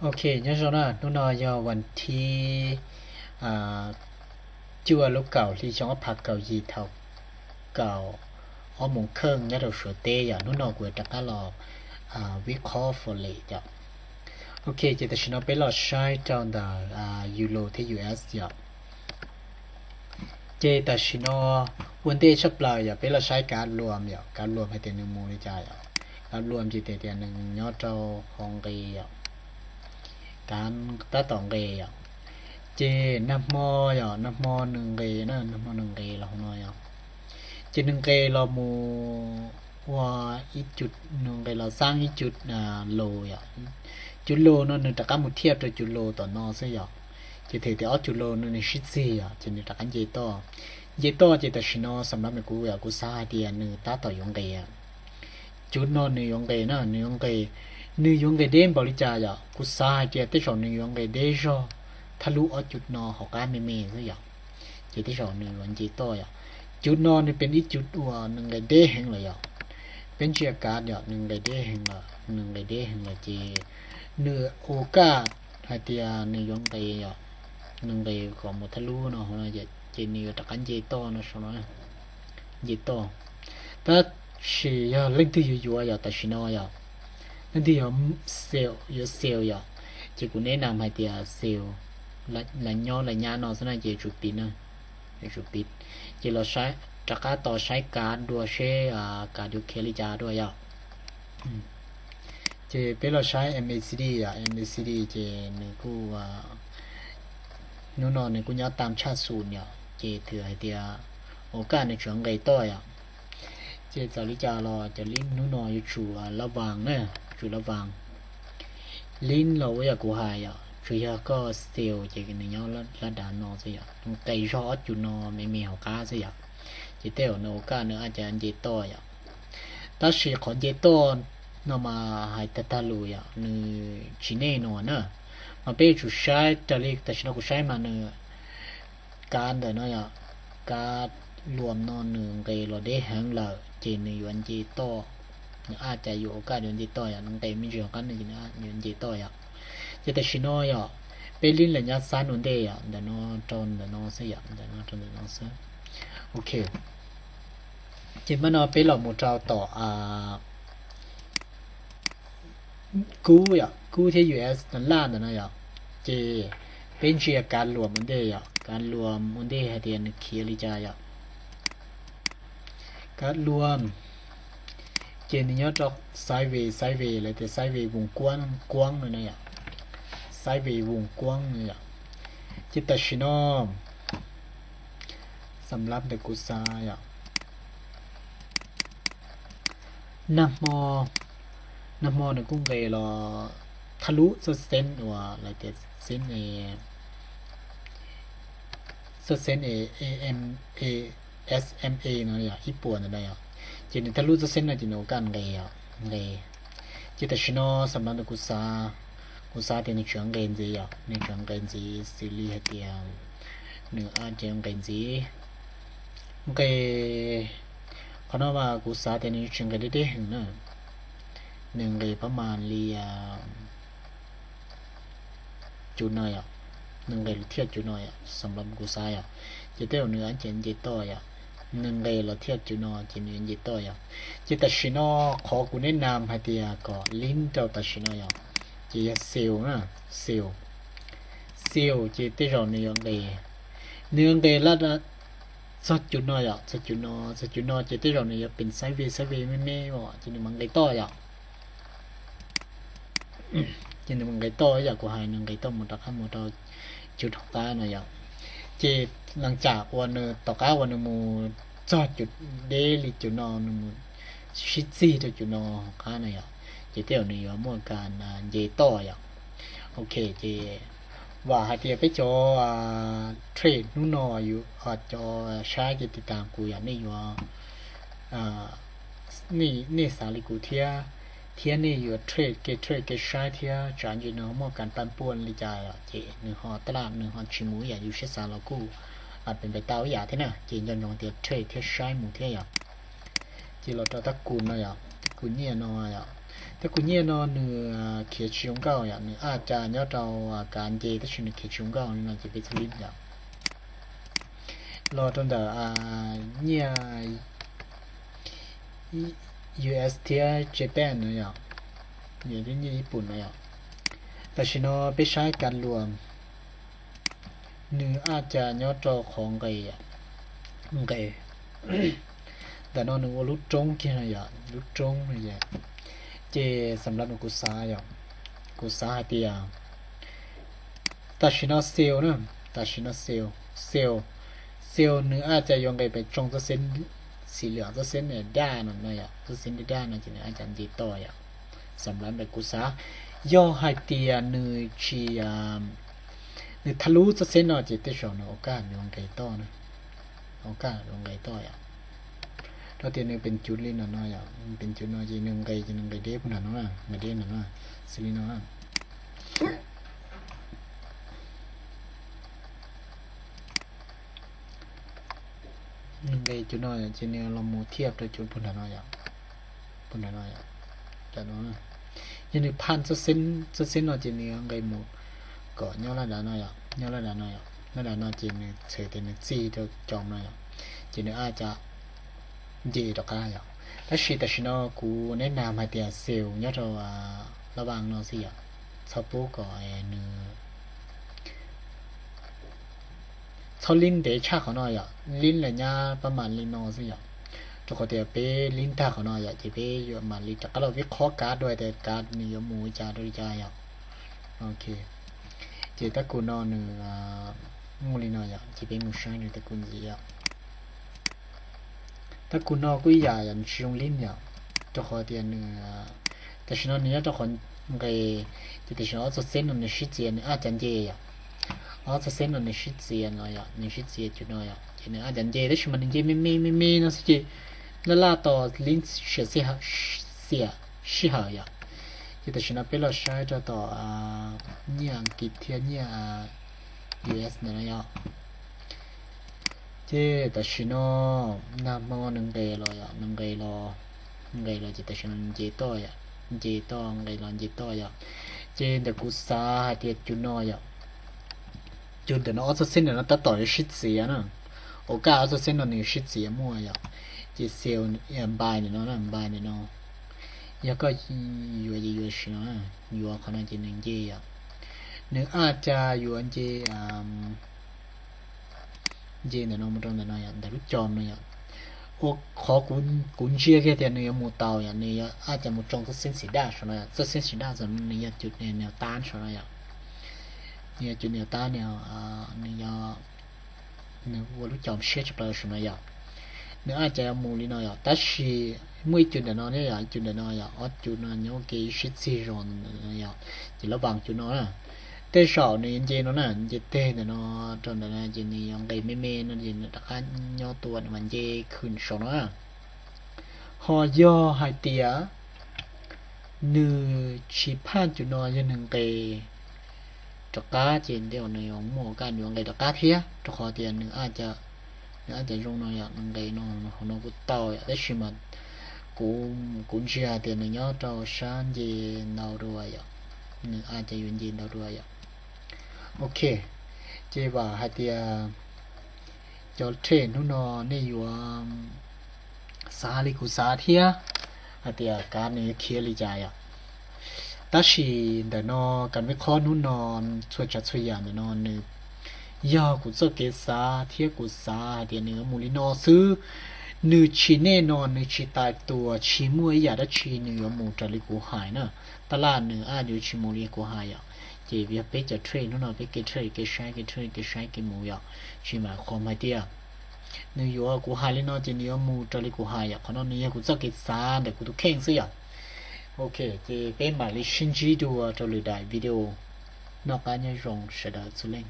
โอเคnhớ rồi nè nó nói giờ วันที่อ่าจั่วลูกเก่าที่ช่องพักเก่ายีเท่าเก่าอ้อมงเครื่องยัดเราสวยเตะอย่างนู้นนอกเวทก็รอวิเคราะห์ for เลยจ้ะโอเคจะแต่ฉันเอาไปหลอดใช้จอนดายูโรที่ US จ้ะเจแต่ฉันเอาวันเตะชับลายอย่าไปหลอดใช้การรวมอย่าการรวมให้เต็มหนึ่งมูลนิธิอย่าการรวมจีเต็มหนึ่งยอดเจ้าของเรียการตัดต่อเรีย chị năm mô ya năm mô nâng ghê nè năm mô nâng ghê là không nói ya chị nâng ghê là mù qua ít chút nâng ghê là sang ít chút lô ya chút lô nó nâng tất cả một thiệp cho chút lô tỏ nó sẽ ya chị thấy thì ở chút lô nó nâng shit gì ya chị nâng tất cả dây to chị ta xin nó sắm lắm cú ya cú sai thì nâng ta tỏ dùng ghê ya chút nó nâng dùng ghê nè nâng dùng ghê đêm bảo đi cha ya cú sai thì tới rồi nâng dùng ghê đêm rồi ทะลุเอาจุดนอหอกการเมย์ซะอย่างจุดที่สองหนึ่งวันจีโต้อย่างจุดนอนี่เป็นอีจุดอัวหนึ่งไงเด้แห่งเลยอย่างเป็นเชียร์การ์ดอย่างหนึ่งไงเด้แห่งละหนึ่งไงเด้แห่งละจีเนื้อโอกาสให้เตียเนื้อยงไงอย่างหนึ่งไงของหมดทะลุเนาะของเราจะจีเนื้อตะกันจีโต้เนาะใช่ไหมจีโต้แต่เชียร์เล่นที่อยู่อย่างแต่ชิโนอย่างนั่นที่อย่างเซลอยู่เซลอย่างจีกูแนะนำให้เตียเซลlà nho là nhà nó sẽ là chỉ chụp pin nữa chụp pin chỉ là sai chắc cả tỏ sai cả đua xe cả điều kia đi ra đua ya chỉ bây giờ sai MACD chỉ nên cứ nó nên cứ nhớ tam chat sùn ya chỉ thừa hay thì ở cả này chuyện gây to ya chỉ giờ đi ra lo chỉ link nó chủ là vàng nè chủ là vàng link là cái của hai ya chủ yếu có sale chỉ cái này nhau là đàn nó gì ạ cây rõ chủ nó mấy mèo cá gì ạ chỉ tiêu nó cá nữa anh chàng chỉ to ạ ta chỉ còn chỉ to nó mà hay ta lùi ạ như chỉ nên nó nữa mà bây chủ sai ta lấy ta chỉ nó cũng sai mà nữa cá đời nó ạ cá rùm nó nữa cái lo để hàng là chỉ nữa anh chỉ to anh chàngอยู่cáอยู่chỉ to ạ nó cái mình chỉ cần nữa chỉ to ạ chỉ ta xin nói à, bên liên là nhát san vấn đề à, để nó tròn để nó sẽ để nó tròn để nó sẽ, ok. Chỉ mà nó bên là một trào tỏ cúที่ US นั่นล่านั่นนะอ่ะจีเป็นเชียร์การรวมvấn đềอ่ะการรวมvấn đềให้เรียนเขียนลิจายอ่ะการรวมเจนนี้จอกไซเวย์เลยแต่ไซเวย์วงกว้างเลยนะอ่ะไซเวย์วงกว้างเลยอ่ะจิตชิโนมสำหรับเด็กกุซายอ่ะนับมอในกุ้งเกลอทะลุสุดเซนว่าอะไรแต่เซนสุดเซนเอสเอ็มเอนั่นอ่ะญี่ปุ่นนั่นอ่ะจิตทะลุสุดเซนน่ะจิโนกันเกยอ่ะเกจิตชิโนสำหรับเด็กกุซาthì nó chọn cái gì à nó chọn cái gì xử lý hết thì nữa chọn cái gì cái còn nó mà cú sa thì nó chọn cái đấy hình nữa nâng cái ประมาณ li จุดหน่อยอ่ะหนึ่งcáiเทียบจุดหน่อยอ่ะสำหรับกูซายอ่ะจะเที่ยวเนื้อเจนจิตต่อยอ่ะหนึ่งcáiเราเทียบจุดหน่อยเจนเนื้อจิตต่อยอ่ะจิตชิโนขอกูแนะนำให้ที่ก็ลิ้นเจ้าตัชิโนอ่ะchỉ siêu nè siêu chỉ tới rồi nương đề là đã sao chút nó chỉ tới rồi nàyเป็นไซส์วีไม่บอกchỉมันไกต่ออ่ะchỉมันไกต่ออยากกูหายนึงไกต่อหมดทั้งหมดจุดของตาหน่อยอ่ะchỉหลังจากวันนึงต่อก้าวันนึงมูจอดจุดเดลิจุดนอนมูชิดซี่จุดนอนก้าหน่อยอ่ะchỉ tiêu này ở một cái dễ to vậy, ok chỉ và hai tiệp cái cho trade nó nọอยู่cho sai cáiติดตามกูอย่างนี้อยู่นี่สาลิกูเทียนี่อยู่เทรดcái saiเทียจานอยู่เนาะmộtการปั่นป่วนลิจายอ่ะchỉหนึ่งห่อตลาดหนึ่งห่อชิมูอย่างอยู่เช่นสาลกูอาจเป็นไปเต้าอย่างที่น่ะchỉย้อนเทียเทรดเทียsaiหมูเทียอย่างchỉเราจะตะกูนเนาะอย่างกูเนี่ยเนาะอย่าง แต่กูเนี่ยนอนเนื้อเขียชิงเก้าอย่างเนื้ออาจจะยอดเราการเจแต่ชินเขียชิงเก้านี่เราจะไปสลิปอย่างรอตอนเดี๋ยวเนี่ย USTI Japan เนอะอย่างเนี่ยที่นี่ญี่ปุ่นเนอะอย่างแต่ชินอไปใช้การรวมเนื้ออาจจะยอดเราของไก่ไก่ แต่นอนหนึ่งว่าลุจงกินอะไรอย่างลุจงอะไรอย่างเจสำหรับกุศลอย่างกุศลเตียแต่ชินอเซลนะแต่ชินอเซลเนื้ออาจจะยองไงไปจงจะเส้นสีเหลืองจะเส้นเนี่ยด้านนั่นอย่างจะเส้นด้านนั่นจะเนี่ยอาจารย์ดีต่ออย่างสำหรับแบบกุศลย่อให้เตียเนื้อชีเนื้อทะลุจะเส้นเนาะจะติดชนโอกาสยองไงต่อนะโอกาสยองไงต่ออย่างถ้าเตียนเป็นจุดลิ้นน้อยอ่ะเป็นจุดน้อยจีนึงไกเด็บนั่นน้อยไงเด็บนั่นน้อยสิลิน้อยนึงไกจุดน้อยจีเนี่ยเราโมเทียบด้วยจุดพุ่นน้อยอ่ะพุ่นน้อยอ่ะแต่น้อยยันนี่พันจะเส้นน้อยจีเนี่ยไกหมดก็ย่อละด้านน้อยอ่ะย่อละด้านน้อยอ่ะละด้านน้อยจีเนี่ยเฉยแต่เนี่ยจีจะจอมน้อยอ่ะจีเนี่ยอาจจะเจดอกก้าอย่างแต่ชิโนกูแนะนำให้เตียเซลล์ยอดเราระวังเนาะสิอ่ะชอบปุ๊กก็เนื้อชอบลิ้นเดชาเขาหน่อยอ่ะลิ้นเลยเนี่ยประมาณลิ้นนอสิอ่ะทุกคนเตียไปลิ้นตาเขาหน่อยอ่ะจะไปอยู่ประมาณลิ้นแต่ก็เราวิเคราะห์การ์ดด้วยแต่การ์ดนี่ยมูจ่าด้วยจ่าอ่ะโอเคเจตะกูนอนเนื้องูลิ้นหน่อยอ่ะจะไปมูชัยเนื้อตะกูนี่อ่ะถ้าคุณนอกุยยาอย่างชิงลิ้นอย่างตัวเขาเดียนแต่ฉันเนี่ยตัวคนไงแต่ฉันเอาเส้นนั่นชิดเจียนอาจารย์เจียเอาเส้นนั่นชิดเจียนอะไรอย่างนี่ชิดเจียจุดน้อยทีนี้อาจารย์เจียแต่ฉันมันเจียไม่นะสิแล้วล่าต่อลิ้นเสียชิหายแต่ฉันเป็นเราใช้จะต่อเนี่ยอังกฤษเทียเนี่ยUS นั่นอย่างเจแต่ชิโนนามอนึงเกลอยนึงเกลอเจแต่ชิโนเจต่อยเจต่อเกลอเจต่อยเจแต่กุศาเทียจุนอยจุดเดี๋ยวน้องจะเส้นเดี๋ยวน้องตัดต่อชิดเสียนะโอกาสจะเส้นเดี๋ยวนี้ชิดเสียมั่วเจเซลล์บายเนี่ยน้องนะบายเนี่ยน้องยังก็อยู่ชิโนอยู่ขนาดเจนึงเจเนื้ออาจจะอยู่อันเจเจนน้องมันตรงนั้นอย่างแต่รู้จอมเนี่ยโอ้ขอกุนเชียแค่แต่เนี่ยมูเตาอย่างเนี่ยอาจจะมูจงจะเส้นสีดาใช่ไหมจะเส้นสีดาจะเนี่ยจุดเนี่ยต้านใช่ไหมเนี่ยจุดเนี่ยต้านเนี่ยเนี่ยว่ารู้จอมเชียจะเปล่าใช่ไหมเนี่ยอาจจะมูลิน้อยแต่ชีไม่จุดเดียวเนี่ยจุดเดียวเนี่ยอ๋อจุดเนี่ยโอเคชิดซีรอนเนี่ยจะระวังจุดน้อยแต่สาวเนี่ยเจนน่ะเจเต้เนี่ยเนาะตอนนั้นเจนี่ยังไงไม่นั่นเจนตะการย่อตัวมันเจขึ้นสองนะหอย่อหายเตียหนึ่งชิพันจุดน้อยหนึ่งเกตะการเจนเดียวในของหมู่การอยู่ไงตะการเพี้ยตะขอเตียนหนึ่งอาจจะลงน้อยอย่างไงน้องของน้องกูเต่าได้ชิมันกูเชียเตียนเนี่ยย่อตัวชันเจนดาวด้วยหนึ่งอาจจะยืนเจนดาวด้วยโอเคเจ๊ว่าให้เตียจอเทรนนู่นนี่อยู่สาลิกุสาเทียให้เตียการนี้เคียริจายแต่ชีเดี๋ยวนอกันวิเคราะห์นู่นช่วยจัดช่วยอย่างเดี๋ยวนอนึกยากุศลเกษาเทียกุสาเดี๋ยวเนื้อมูลินอซื้อนึกชีแน่นอนนึกชีตายตัวชีมวยอยากได้ชีเนื้อมูจาริกุหายนะตลาดเนื้ออาจอยู่ชีมูลิกุหายเจีบไปจะเทรนนู่นไปเกเทรนเกใช้เกมูอย่างชิมาคอมไม่เดียเนื้อกูหายเลยเนาะจีเนื้อมูจาริกุหายเขาเนาะเนื้อกูจะเกษาแต่กูต้องแข่งสิโอเคจีเป็นมาลิชินจีดูจะเลยได้วิดีโอนอกการยังรงเสด็จสุเลง